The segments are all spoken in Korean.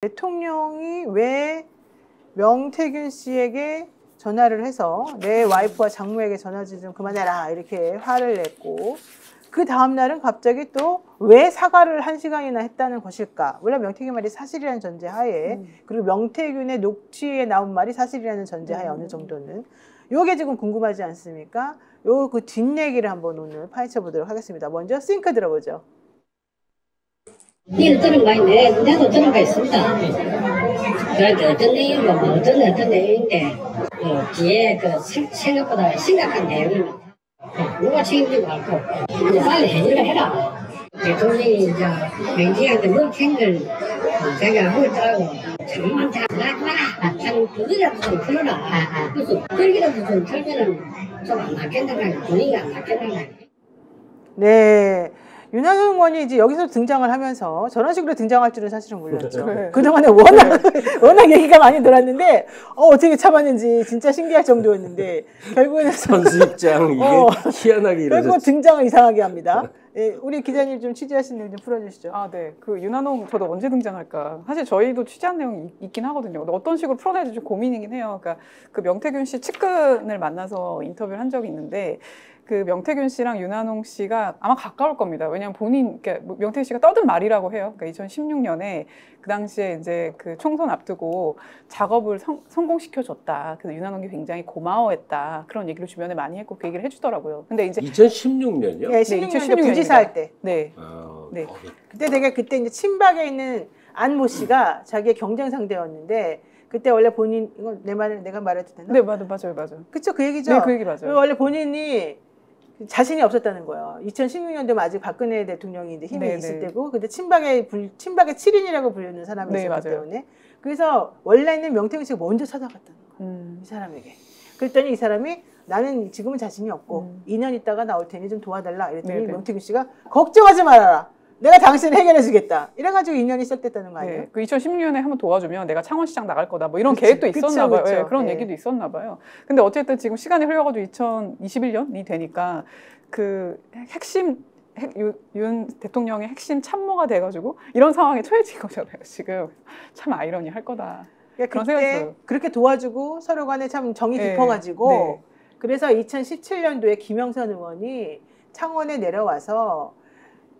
대통령이 왜 명태균 씨에게 전화를 해서 내 와이프와 장모에게 전화지 좀 그만해라 이렇게 화를 냈고 그 다음날은 갑자기 또 왜 사과를 1시간이나 했다는 것일까? 물론 명태균 말이 사실이라는 전제하에 그리고 명태균의 녹취에 나온 말이 사실이라는 전제하에 어느 정도는 요게 지금 궁금하지 않습니까? 요 그 뒷얘기를 한번 오늘 파헤쳐 보도록 하겠습니다. 먼저 싱크 들어보죠. 니는 들은 거 있네. 나도 들은 거 있습니다. 그런데 어떤 내용이고 뭐 어떤 내용인데 뒤에 그 생각보다 심각한 내용입니다. 누가 책임지고 할고 빨리 해결을 해라. 대통령이 이제 명태한테 뭘 캔걸 자기가 하겠다고 참 많다. 참 그거라도 좀 풀어라. 그래서 그기라도 좀 털면은 좀 안 맞겠다는 분위기가 안 맞겠다는. 네. 윤한홍 의원이 이제 여기서 등장을 하면서 저런 식으로 등장할 줄은 사실은 몰랐죠. 네. 그동안에 워낙 얘기가 많이 돌았는데 어떻게 참았는지 진짜 신기할 정도였는데 결국에는 선수 입장 이게 희한하게 이루어졌죠. 결국 등장을 이상하게 합니다. 예, 우리 기자님 좀 취재하신 내용 좀 풀어주시죠. 아, 네. 그 윤한홍 저도 언제 등장할까? 사실 저희도 취재한 내용이 있긴 하거든요. 근데 어떤 식으로 풀어내야 될지 좀 고민이긴 해요. 그러니까 그 명태균 씨 측근을 만나서 인터뷰를 한 적이 있는데 그 명태균 씨랑 윤한홍 씨가 아마 가까울 겁니다. 왜냐하면 그러니까 명태균 씨가 떠든 말이라고 해요. 그러니까 2016년에 그 당시에 이제 그 총선 앞두고 작업을 성공시켜줬다. 그래서 윤한홍이 굉장히 고마워했다. 그런 얘기를 주변에 많이 했고 그 얘기를 해주더라고요. 근데 이제 2016년이요? 네, 16년도 부지사 할 때. 네. 네. 그때 이제 친박에 있는 안모 씨가 자기의 경쟁 상대였는데. 그때 원래 본인 이거 내 말을 내가 말해도 되나? 네, 맞아요. 그쵸, 그 얘기죠. 네, 그 얘기 맞아요. 원래 본인이 자신이 없었다는 거예요. 2016년도면 아직 박근혜 대통령이 이제 힘이 있을 때고, 근데 친박의 7인이라고 불리는 사람이었기 때문에. 그래서 원래는 명태균 씨가 먼저 찾아갔다는 거예요. 이 사람에게. 그랬더니 이 사람이 나는 지금은 자신이 없고 2년 있다가 나올 테니 좀 도와달라. 이랬더니 명태균 씨가 걱정하지 말아라. 내가 당신을 해결해 주겠다. 이래가지고 2년이 시작됐다는 거 아니에요? 네, 그 2016년에 한번 도와주면 내가 창원시장 나갈 거다. 뭐 이런 계획도 있었나 봐요. 네, 그런 얘기도 있었나 봐요. 근데 어쨌든 지금 시간이 흘러가지고 2021년이 되니까 그 윤 대통령의 핵심 참모가 돼가지고 이런 상황에 처해진 거잖아요. 지금 참 아이러니할 거다. 그러니까 그런 생각이 들어요. 그렇게 도와주고 서로 간에 참 정이 깊어가지고 그래서 2017년도에 김영선 의원이 창원에 내려와서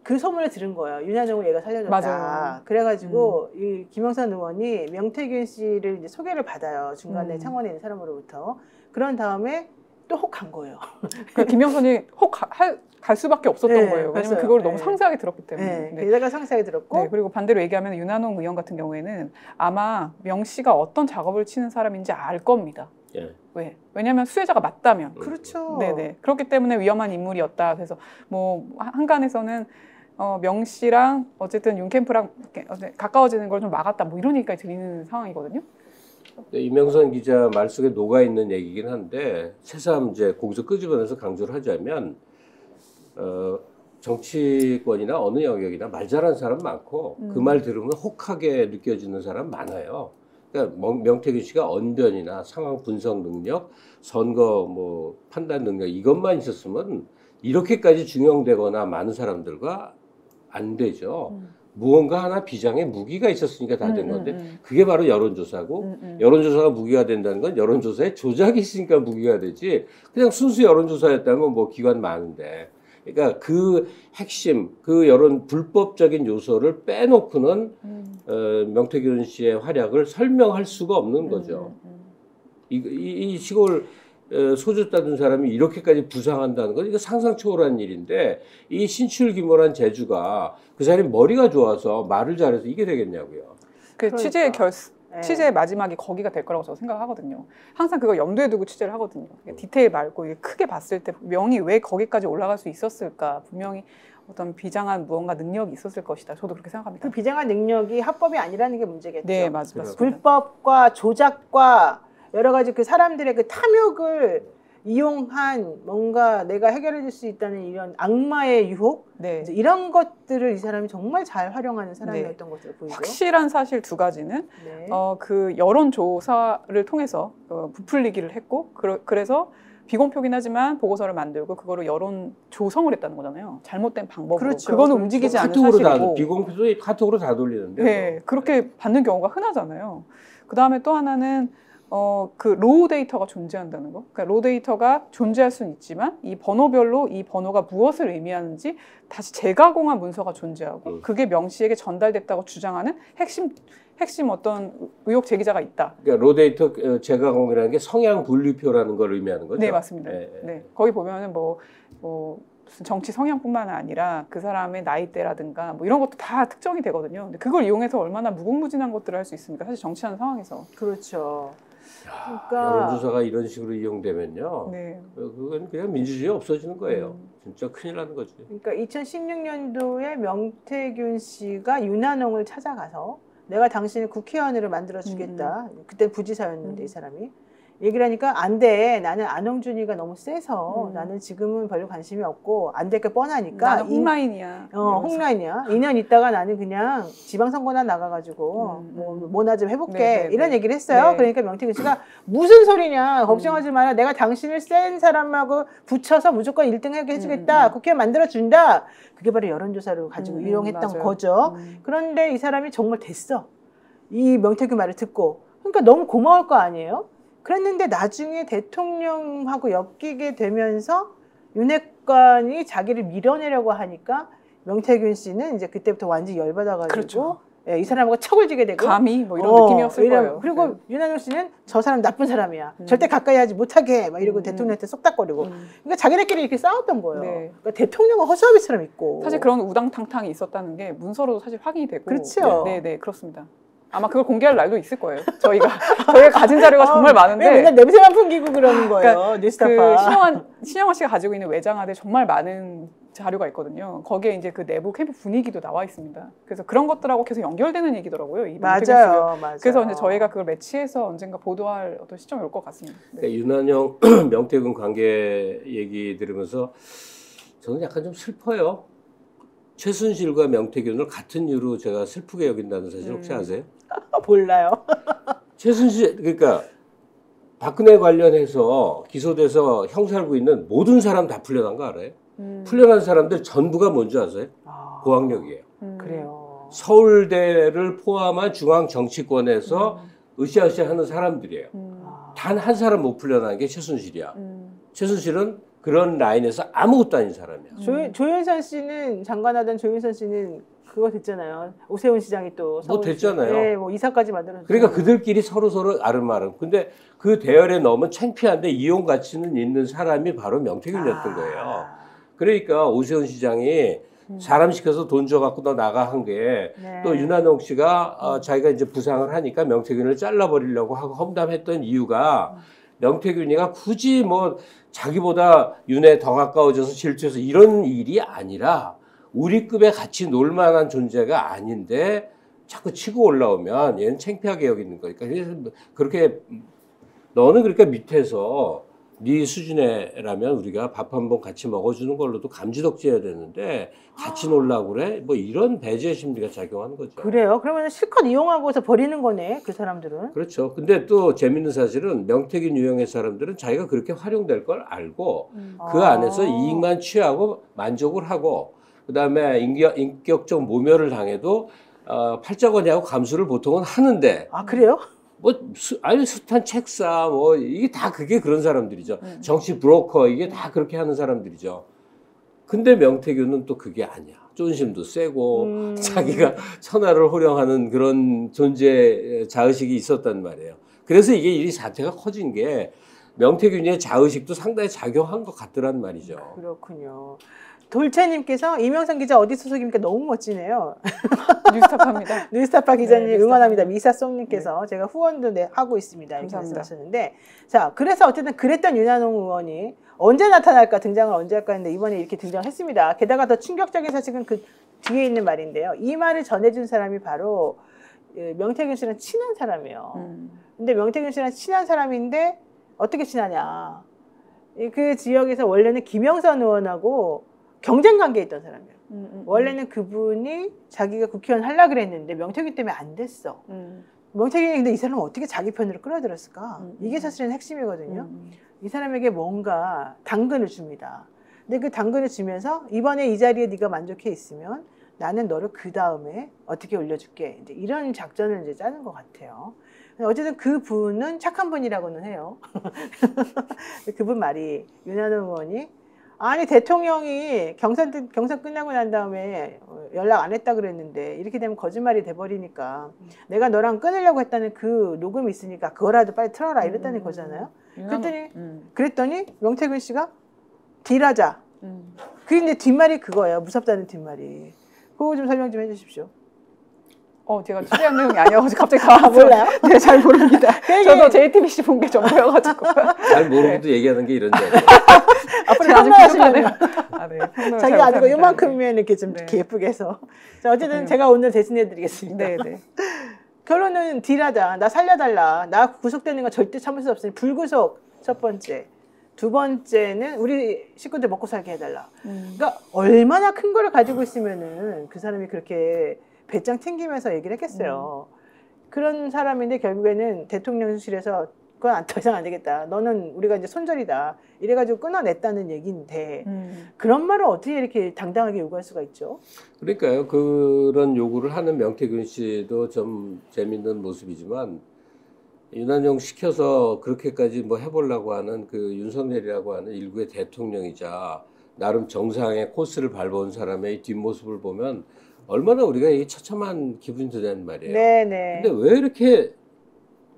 그 소문을 들은 거예요. 윤한홍을 얘가 살려줬다. 맞아요. 그래가지고 이 김영선 의원이 명태균 씨를 이제 소개를 받아요. 중간에 창원에 있는 사람으로부터. 그런 다음에 또 혹 간 거예요. 그러니까 김영선이 혹 갈 수밖에 없었던 거예요. 왜냐면 그걸 너무 상세하게 들었기 때문에. 게다가 상세하게 들었고. 그리고 반대로 얘기하면 윤한홍 의원 같은 경우에는 아마 명 씨가 어떤 작업을 치는 사람인지 알 겁니다. 왜냐하면 수혜자가 맞다면. 그렇죠. 네네. 그렇기 때문에 위험한 인물이었다. 그래서 뭐 한간에서는 명 씨랑 어쨌든 윤 캠프랑 가까워지는 걸 좀 막았다. 뭐 이런 얘기까지 들리는 상황이거든요. 네, 이명선 기자 말 속에 녹아 있는 얘기긴 한데 새삼 이제 거기서 끄집어내서 강조를 하자면 정치권이나 어느 영역이나 말 잘하는 사람 많고 그 말 들으면 혹하게 느껴지는 사람 많아요. 그러니까 명태균 씨가 언변이나 상황 분석 능력, 선거 뭐 판단 능력 이것만 있었으면 이렇게까지 중용되거나 많은 사람들과 안 되죠. 무언가 하나 비장의 무기가 있었으니까 다 된 건데 그게 바로 여론조사고 여론조사가 무기가 된다는 건 여론조사에 조작이 있으니까 무기가 되지 그냥 순수 여론조사였다면 뭐 기관 많은데 그러니까 그 핵심 그 여론 불법적인 요소를 빼놓고는 명태균 씨의 활약을 설명할 수가 없는 거죠. 이 시골 소주 따둔 사람이 이렇게까지 부상한다는 건 이거 상상 초월한 일인데 이 신출귀몰한 재주가 그 사람이 머리가 좋아서 말을 잘해서 이게 되겠냐고요. 그 취재의 마지막이 거기가 될 거라고 저는 생각하거든요. 항상 그거 염두에 두고 취재를 하거든요. 디테일 말고 이게 크게 봤을 때 명이 왜 거기까지 올라갈 수 있었을까? 분명히 어떤 비장한 무언가 능력이 있었을 것이다. 저도 그렇게 생각합니다. 그 비장한 능력이 합법이 아니라는 게 문제겠죠. 네, 맞습니다. 불법과 조작과 여러 가지 그 사람들의 그 탐욕을 이용한 뭔가 내가 해결해 줄 수 있다는 이런 악마의 유혹 이런 것들을 이 사람이 정말 잘 활용하는 사람이었던 것으로 보이죠. 확실한 사실 두 가지는 그 여론조사를 통해서 부풀리기를 했고 그래서 비공표긴 하지만 보고서를 만들고 그거를 여론 조성을 했다는 거잖아요. 잘못된 방법으로. 그렇죠. 그거는 움직이지 않는 카톡으로 사실이고. 비공표도 카톡으로 다 돌리는데. 네, 그렇게 받는 경우가 흔하잖아요. 그 다음에 또 하나는 그 로우 데이터가 존재한다는 거. 그러니까 로우 데이터가 존재할 수는 있지만 이 번호별로 이 번호가 무엇을 의미하는지 다시 재가공한 문서가 존재하고 그게 명시에게 전달됐다고 주장하는 핵심 어떤 의혹 제기자가 있다. 그러니까 로데이터 재가공이라는 게 성향 분류표라는 걸 의미하는 거죠. 네, 맞습니다. 네. 네, 거기 보면은 무슨 정치 성향뿐만 아니라 그 사람의 나이대라든가 뭐 이런 것도 다 특정이 되거든요. 근데 그걸 이용해서 얼마나 무궁무진한 것들을 할 수 있습니까? 사실 정치하는 상황에서. 그렇죠. 야, 그러니까- 여론조사가 이런 식으로 이용되면요. 네. 그건 그냥 민주주의 없어지는 거예요. 진짜 큰일 나는 거지. 그러니까 2016년도에 명태균 씨가 윤한홍을 찾아가서 내가 당신을 국회의원으로 만들어주겠다. 그때 부지사였는데 이 사람이. 얘기를 하니까 안 돼. 나는 안홍준이가 너무 세서 나는 지금은 별로 관심이 없고 안 될 게 뻔하니까. 나는 홍라인이야. 홍라인이야. 2년 있다가 나는 그냥 지방선거나 나가가지고 뭐나 좀 해볼게. 네, 이런 네. 얘기를 했어요. 네. 그러니까 명태균 씨가 무슨 소리냐. 걱정하지 마라. 내가 당신을 센 사람하고 붙여서 무조건 1등 하게 해주겠다. 국회의원 만들어준다. 그게 바로 여론조사를 가지고 이용했던 맞아요. 거죠. 그런데 이 사람이 정말 됐어. 이 명태균 말을 듣고. 그러니까 너무 고마울 거 아니에요? 그랬는데 나중에 대통령하고 엮이게 되면서 윤핵관이 자기를 밀어내려고 하니까 명태균 씨는 이제 그때부터 완전히 열받아가지고 그렇죠. 예, 이 사람하고 척을 지게 되고 감히 뭐 이런 느낌이었을 거예요. 그리고 네. 윤한홍 씨는 저 사람 나쁜 사람이야. 절대 가까이 하지 못하게 해. 막 이러고 대통령한테 쏙닥거리고. 그러니까 자기네끼리 이렇게 싸웠던 거예요. 네. 그러니까 대통령은 허수아비처럼 있고. 사실 그런 우당탕탕이 있었다는 게 문서로도 사실 확인이 되고. 그렇죠. 네, 그렇습니다. 아마 그걸 공개할 날도 있을 거예요. 저희가 가진 자료가 정말 많은데. 왜 맨날 냄새만 풍기고 그러는 거예요. 그러니까 뉴스타파. 신영환 씨가 가지고 있는 외장하드에 정말 많은 자료가 있거든요. 거기에 이제 그 내부 캠프 분위기도 나와 있습니다. 그래서 그런 것들하고 계속 연결되는 얘기더라고요. 이 명태균 씨가. 맞아요. 그래서 이제 저희가 그걸 매치해서 언젠가 보도할 어떤 시점이 올 것 같습니다. 네. 그러니까 윤한영 명태균 관계 얘기 들으면서 저는 약간 좀 슬퍼요. 최순실과 명태균을 같은 이유로 제가 슬프게 여긴다는 사실 혹시 아세요? 몰라요. 최순실 그러니까 박근혜 관련해서 기소돼서 형사하고 있는 모든 사람 다 풀려난 거 알아요? 풀려난 사람들 전부가 뭔지 아세요? 고학력이에요. 그래요. 서울대를 포함한 중앙 정치권에서 으쌰으쌰 하는 사람들이에요. 단 한 사람 못 풀려난 게 최순실이야. 최순실은 그런 라인에서 아무것도 아닌 사람이야. 조윤선 씨는 장관하던 조윤선 씨는 그거 됐잖아요. 오세훈 시장이 또 뭐 됐잖아요. 네, 뭐 이사까지 만들었죠. 그러니까 그들끼리 서로 아름아름. 근데 그 대열에 넣으면 창피한데 이용 가치는 있는 사람이 바로 명태균이었던 거예요. 그러니까 오세훈 시장이 사람 시켜서 돈 줘갖고 너 나가 한 게 또 윤한홍 씨가 자기가 이제 부상을 하니까 명태균을 잘라버리려고 하고 험담했던 이유가 명태균이가 굳이 뭐 자기보다 윤에 더 가까워져서 질투해서 이런 일이 아니라 우리 급에 같이 놀 만한 존재가 아닌데 자꾸 치고 올라오면 얘는 창피하게 여기는 거니까 그렇게 너는 그러니까 밑에서 네 수준에라면 우리가 밥 한 번 같이 먹어주는 걸로도 감지덕지해야 되는데 같이 놀라고 그래? 뭐 이런 배제 심리가 작용하는 거죠. 그래요? 그러면 실컷 이용하고서 버리는 거네, 그 사람들은. 그렇죠. 근데 또 재밌는 사실은 명태균 유형의 사람들은 자기가 그렇게 활용될 걸 알고 그 안에서 이익만 취하고 만족을 하고 그다음에 인격적 모멸을 당해도 팔자거니하고 감수를 보통은 하는데 아, 그래요? 뭐 아니 숱한 책사 뭐 이게 다 그게 그런 사람들이죠. 정치 브로커 이게 다 그렇게 하는 사람들이죠. 근데 명태균은 또 그게 아니야. 쫀심도 세고 자기가 천하를 호령하는 그런 존재 자의식이 있었단 말이에요. 그래서 이게 이 사태가 커진 게 명태균의 자의식도 상당히 작용한 것 같더란 말이죠. 그렇군요. 돌채님께서 이명선 기자 어디 소속입니까? 너무 멋지네요. 뉴스타파입니다. 뉴스타파 기자님 네, 응원합니다. 미사송님께서 제가 후원도 하고 있습니다. 이렇게 감사합니다. 말씀하셨는데 자, 그래서 어쨌든 그랬던 윤한홍 의원이 언제 나타날까 등장을 언제 할까 했는데 이번에 이렇게 등장했습니다. 게다가 더 충격적인 사실은 그 뒤에 있는 말인데요. 이 말을 전해준 사람이 바로 명태균 씨랑 친한 사람이에요. 근데 명태균 씨랑 친한 사람인데 어떻게 친하냐. 그 지역에서 원래는 김영선 의원하고 경쟁 관계에 있던 사람이에요. 원래는 그분이 자기가 국회의원 하려고 그랬는데 명태균 때문에 안 됐어. 명태균이 근데 이 사람은 어떻게 자기 편으로 끌어들였을까? 이게 사실은 핵심이거든요. 이 사람에게 뭔가 당근을 줍니다. 근데 그 당근을 주면서 이번에 이 자리에 네가 만족해 있으면 나는 너를 그 다음에 어떻게 올려줄게. 이제 이런 작전을 이제 짜는 것 같아요. 어쨌든 그 분은 착한 분이라고는 해요. 그분 말이 윤한홍 의원이 아니 대통령이 경선 끝나고 난 다음에 연락 안 했다 그랬는데 이렇게 되면 거짓말이 돼버리니까 내가 너랑 끊으려고 했다는 그 녹음이 있으니까 그거라도 빨리 틀어라 이랬다는 거잖아요. 그랬더니 명태균 씨가 딜하자. 그게 이제 뒷말이 그거예요. 무섭다는 뒷말이. 그거 좀 설명 좀 해주십시오. 제가 취재한 내용이 아니어가지고 갑자기 다 몰라요? 네, 잘 모릅니다. 저도 JTBC 본 게 전부여가지고. 잘 모르고도 얘기하는 게 이런 줄 알아요. 앞으로 제가 아직 평론하시면 네, 평론을 자기가 잘 아니고 못합니다. 요만큼이면 이렇게 좀 네. 이렇게 예쁘게 해서. 자, 어쨌든 제가 오늘 대신해드리겠습니다. 네, 네. 결론은 딜하자. 나 살려달라. 나 구속되는 거 절대 참을 수 없으니 불구속 첫 번째. 두 번째는 우리 식구들 먹고 살게 해달라. 그러니까 얼마나 큰 거를 가지고 있으면은 그 사람이 그렇게 배짱 튕기면서 얘기를 했겠어요. 그런 사람인데 결국에는 대통령실에서 그건 더 이상 안 되겠다. 너는 우리가 이제 손절이다. 이래가지고 끊어냈다는 얘기인데 그런 말을 어떻게 이렇게 당당하게 요구할 수가 있죠? 그러니까요. 그런 요구를 하는 명태균 씨도 좀 재밌는 모습이지만 윤한용 시켜서 그렇게까지 뭐 해보려고 하는 그 윤석열이라고 하는 일국의 대통령이자 나름 정상의 코스를 밟아온 사람의 뒷모습을 보면 얼마나 우리가 이 처참한 기분이 드는 말이에요. 네네. 근데 왜 이렇게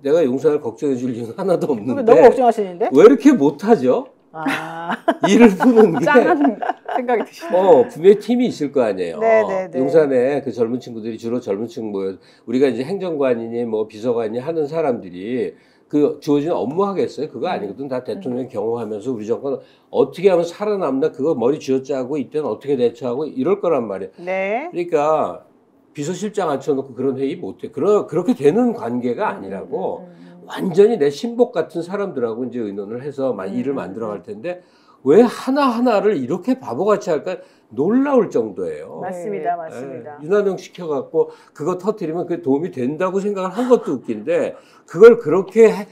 내가 용산을 걱정해 줄 이유는 하나도 없는데 너무 걱정하시는데? 왜 이렇게 못하죠? 아. 일을 푸는 게 짠한 생각이 드시네요. 분명히 팀이 있을 거 아니에요. 네네네. 용산에 그 젊은 친구들이 주로 젊은 친구 모여 우리가 이제 행정관이니 뭐 비서관이니 하는 사람들이 그 주어진 업무 하겠어요? 그거 아니거든. 다 대통령 경호하면서 우리 정권 어떻게 하면 살아남나 그거 머리 쥐어짜고 이때는 어떻게 대처하고 이럴 거란 말이에요. 네. 그러니까 비서실장 앉혀놓고 그런 회의 못해. 그렇게 되는 관계가 아니라고 완전히 내 신복 같은 사람들하고 이제 의논을 해서 일을 만들어갈 텐데 왜 하나하나를 이렇게 바보같이 할까 놀라울 정도예요. 맞습니다. 맞습니다. 윤한용 시켜갖고 그거 터뜨리면 그게 도움이 된다고 생각을 한 것도 웃긴데 그걸 그렇게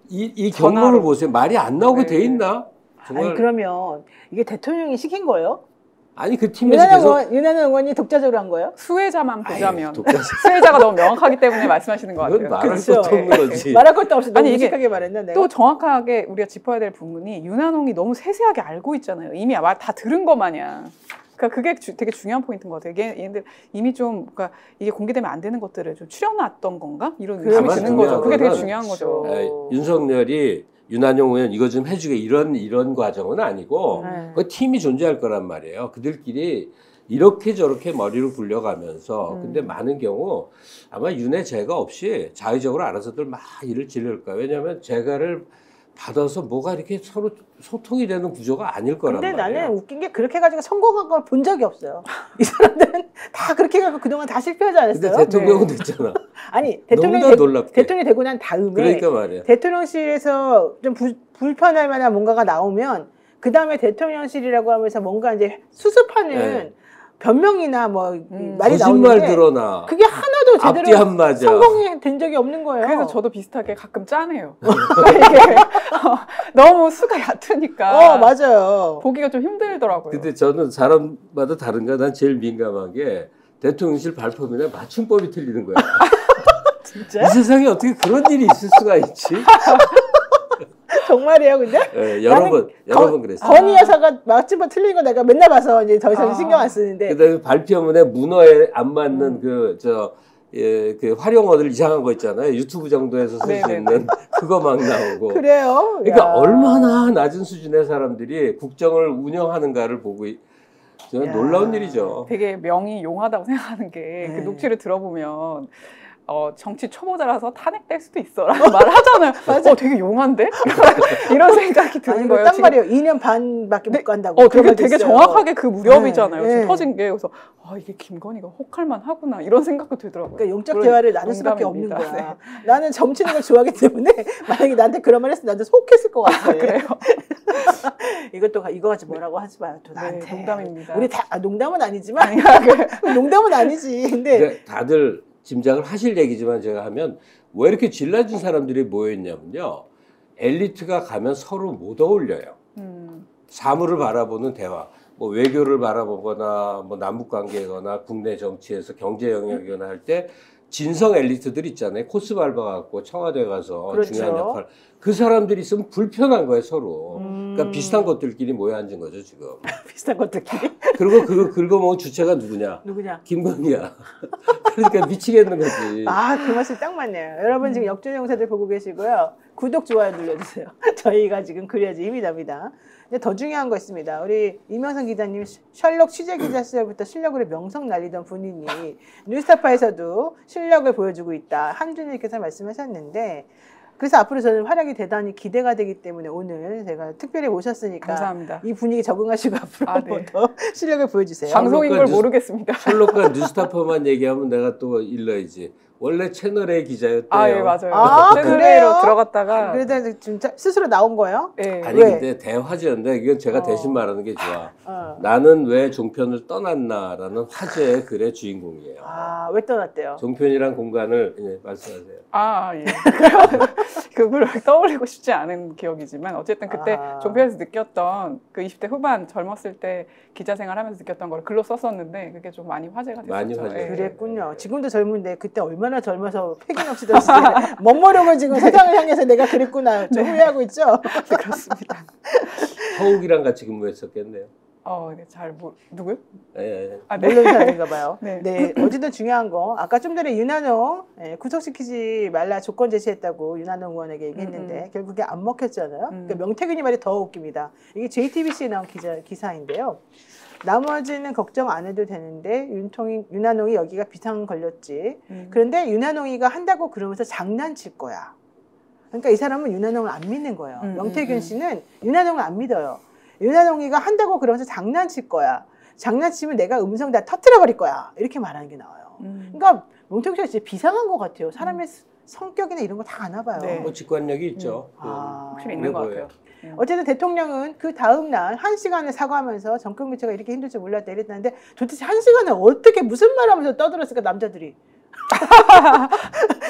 이 경로를 보세요. 말이 안 나오게 돼 있나? 정말. 아니 그러면 이게 대통령이 시킨 거예요? 아니 그 팀에서 계속 윤한홍 의원이 독자적으로 한 거예요? 수혜자만 보자면 독자적. 수혜자가 너무 명확하기 때문에 말씀하시는 것 같아요. 그건 말할 그렇죠. 것도 없는 거지. 말할 것도 없이 너무 아니, 이게 무식하게 말했나 내가? 또 정확하게 우리가 짚어야 될 부분이 윤한홍이 너무 세세하게 알고 있잖아요. 이미 다 들은 것 마냥. 그러니까 그게 되게 중요한 포인트인 것 같아요. 얘네들 이미 좀 그러니까 이게 공개되면 안 되는 것들을 좀 추려놨던 건가? 이런 의심이 다만 드는 거죠. 그게 되게 거는 중요한 거죠. 윤석열이 윤한용 의원 이거 좀 해주게 이런 과정은 아니고 그 팀이 존재할 거란 말이에요. 그들끼리 이렇게 저렇게 머리를 굴려가면서 근데 많은 경우 아마 윤회 제가 없이 자의적으로 알아서들 막 일을 지를 거예요. 왜냐하면 제가를 받아서 뭐가 이렇게 서로 소통이 되는 구조가 아닐 거란 근데 말이에요. 나는 웃긴 게 그렇게 해가지고 성공한 걸 본 적이 없어요. 이 사람들은 다 그렇게 해가지고 그동안 다 실패하지 않았어요? 근데 대통령은 됐잖아. 아니 너무나 놀랍게. 대통령이 되고 난 다음에 그러니까 말이에요. 대통령실에서 좀 불편할 만한 뭔가가 나오면 그 다음에 대통령실이라고 하면서 뭔가 이제 수습하는 변명이나 뭐 말이 거짓말 나오는데 드러나. 그게 하나도 앞뒤 제대로 안 맞아. 성공이 된 적이 없는 거예요. 그래서 저도 비슷하게 가끔 짠해요. 이게 너무 수가 얕으니까 맞아요. 보기가 좀 힘들더라고요. 근데 저는 사람마다 다른가 난 제일 민감한 게 대통령실 발표문에 맞춤법이 틀리는 거야. 진짜? 이 세상에 어떻게 그런 일이 있을 수가 있지? 정말이에요, 근데? 네, 여러 번 그랬어요. 건희 여사가 맞춤법 틀린 거 내가 맨날 봐서 이제 더 이상 신경 안 쓰는데. 그다음에 발표문에 문어에 안 맞는 그 활용어들 이상한 거 있잖아요. 유튜브 정도에서 쓸 수 있는 그거 막 나오고. 그래요? 그러니까 야. 얼마나 낮은 수준의 사람들이 국정을 운영하는 보고 저는 놀라운 일이죠. 되게 명이 용하다고 생각하는 게 그 녹취를 들어보면 정치 초보자라서 탄핵될 수도 있어라고 말하잖아요. 되게 용한데? 이런 생각이 드는 거예요. 딱 말이에요. 2년 반밖에 못 간다고. 되게 정확하게 그 무렵이잖아요. 네, 지금 네. 터진 게. 그래서 이게 김건희가 혹할만 하구나 이런 생각도 들더라고요. 그러니까 용적 대화를 나눌 수밖에 없는 농담입니다. 거야. 나는 점치는 걸 좋아하기 때문에 만약에 나한테 그런 말 했으면 나한테 속했을 것 같아. 그래요? 이거 가지고 뭐라고 하지 마요. 또 나한테. 농담입니다. 우리 다 농담은 아니지만 농담은 아니지. 근데 다들 짐작을 하실 얘기지만 제가 하면 왜 이렇게 질라진 사람들이 모여있냐면요. 엘리트가 가면 서로 못 어울려요. 사물을 바라보는 대화, 뭐 외교를 바라보거나 뭐 남북 관계거나 국내 정치에서 경제 영역이거나 할 때 진성 엘리트들 있잖아요. 코스 밟아갖고 청와대 가서 그렇죠. 중요한 역할. 그 사람들이 있으면 불편한 거예요, 서로. 그러니까 비슷한 것들끼리 모여 앉은 거죠, 지금. 비슷한 것들끼리. 그리고 그거 긁어먹은 주체가 누구냐? 누구냐? 김건희야. 그러니까 미치겠는 거지. 아, 그 말씀 딱 맞네요. 여러분 지금 역전 영상들 보고 계시고요. 구독, 좋아요 눌러주세요. 저희가 지금 그래야지 힘이 납니다. 근데 더 중요한 거 있습니다. 우리 이명선 기자님 셜록 취재 기자 시절부터 실력으로 명성 날리던 분이니 뉴스타파에서도 실력을 보여주고 있다. 한준희께서 말씀하셨는데 그래서 앞으로 저는 활약이 대단히 기대가 되기 때문에 오늘 제가 특별히 모셨으니까 감사합니다. 이 분위기 적응하시고 앞으로 아, 네. 더 실력을 보여주세요. 방송인 걸 모르겠습니다. 셜록과 뉴스타파만 얘기하면 내가 또 일러야지. 원래 채널A 기자였대요. 아, 예, 맞아요. 아, 채널A로 그래요? 들어갔다가 그래도 진짜 스스로 나온 거예요? 예. 아니 왜? 근데 대화제인데 이건 제가 대신 말하는 게 좋아. 나는 왜 종편을 떠났나라는 화제의 글의 주인공이에요. 아, 왜 떠났대요? 종편이란 공간을 예, 말씀하세요. 아, 예. 그걸 떠올리고 싶지 않은 기억이지만 어쨌든 그때 아. 종편에서 느꼈던 그 20대 후반 젊었을 때 기자 생활하면서 느꼈던 걸 글로 썼었는데 그게 좀 많이 화제가 됐었죠. 많이 화제가 예. 그랬군요. 지금도 젊은데 그때 얼마나 젊어서 패긴 없이 들었을 멋모르고 지금 세상을 향해서 내가 그랬구나. 좀 후회하고 있죠? 네, 그렇습니다. 허욱이랑 같이 근무했었겠네요. 네, 누구요? 예, 예. 아, 네. 모르는 사람인가 봐요. 네. 네. 어쨌든 중요한 거 아까 좀 전에 윤한홍 구속시키지 말라 조건 제시했다고 윤한홍 의원에게 얘기했는데 결국에 안 먹혔잖아요. 그러니까 명태균이 말이 더 웃깁니다. 이게 JTBC에 나온 기사인데요. 나머지는 걱정 안 해도 되는데 윤한홍이 여기가 비상 걸렸지. 그런데 윤한홍이가 한다고 그러면서 장난칠 거야. 그러니까 이 사람은 윤한홍을 안 믿는 거예요. 명태균 씨는 윤한홍을 안 믿어요. 윤한홍이가 한다고 그러면서 장난칠 거야. 장난치면 내가 음성 다 터뜨려버릴 거야. 이렇게 말하는 게 나와요. 그러니까 명태균 씨가 진짜 비상한 것 같아요. 사람의 성격이나 이런 거 다 아나 봐요. 네. 뭐 직관력이 있죠. 확실히 있는 것 같아요. 어쨌든 대통령은 그 다음 날 1시간을 사과하면서 정권 교체가 이렇게 힘들 줄 몰랐다 이랬는데 도대체 1시간을 어떻게 무슨 말 하면서 떠들었을까 남자들이.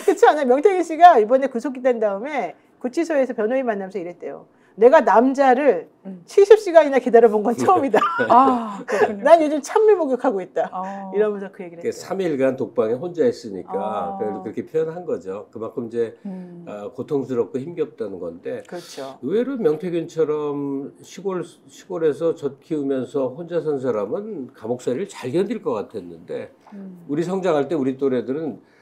그렇지 않아요? 명태균 씨가 이번에 구속된 다음에 구치소에서 변호인 만나면서 이랬대요. 내가 남자를 70시간이나 기다려본 건 처음이다. 아, 그렇군요. 난 요즘 찬미 목욕하고 있다. 아. 이러면서 그 얘기를 했대요. 3일간 독방에 혼자 있으니까 아. 그렇게 표현한 거죠. 그만큼 이제 고통스럽고 힘겹다는 건데 그렇죠. 의외로 명태균처럼 시골에서 젖 키우면서 혼자 산 사람은 감옥살이를 잘 견딜 것 같았는데 우리 성장할 때 우리 또래들은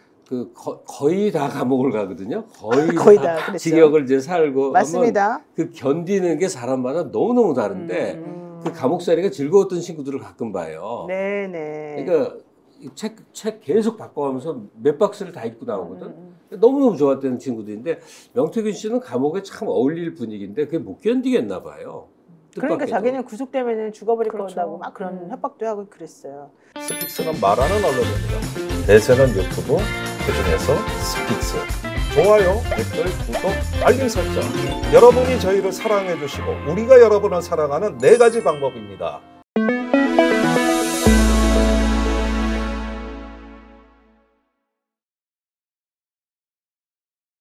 거의 다 감옥을 가거든요. 거의 다 그랬죠. 징역을 이제 살고 맞습니다. 그 견디는 게 사람마다 너무너무 다른데 그 감옥살이가 즐거웠던 친구들을 가끔 봐요. 네네. 그러니까 책 계속 바꿔가면서 몇 박스를 다 읽고 나오거든. 너무너무 좋았다는 친구들인데 명태균 씨는 감옥에 참 어울릴 분위기인데 그게 못 견디겠나 봐요. 그러니까 뜻밖에도. 자기는 구속되면 죽어버릴 그렇죠. 거라고 막 그런 협박도 하고 그랬어요. 스픽스는 말하는 언론입니다. 대세는 유튜브, 그중에서 스픽스. 좋아요, 댓글, 구독, 알림 설정. 여러분이 저희를 사랑해 주시고 우리가 여러분을 사랑하는 4가지 방법입니다.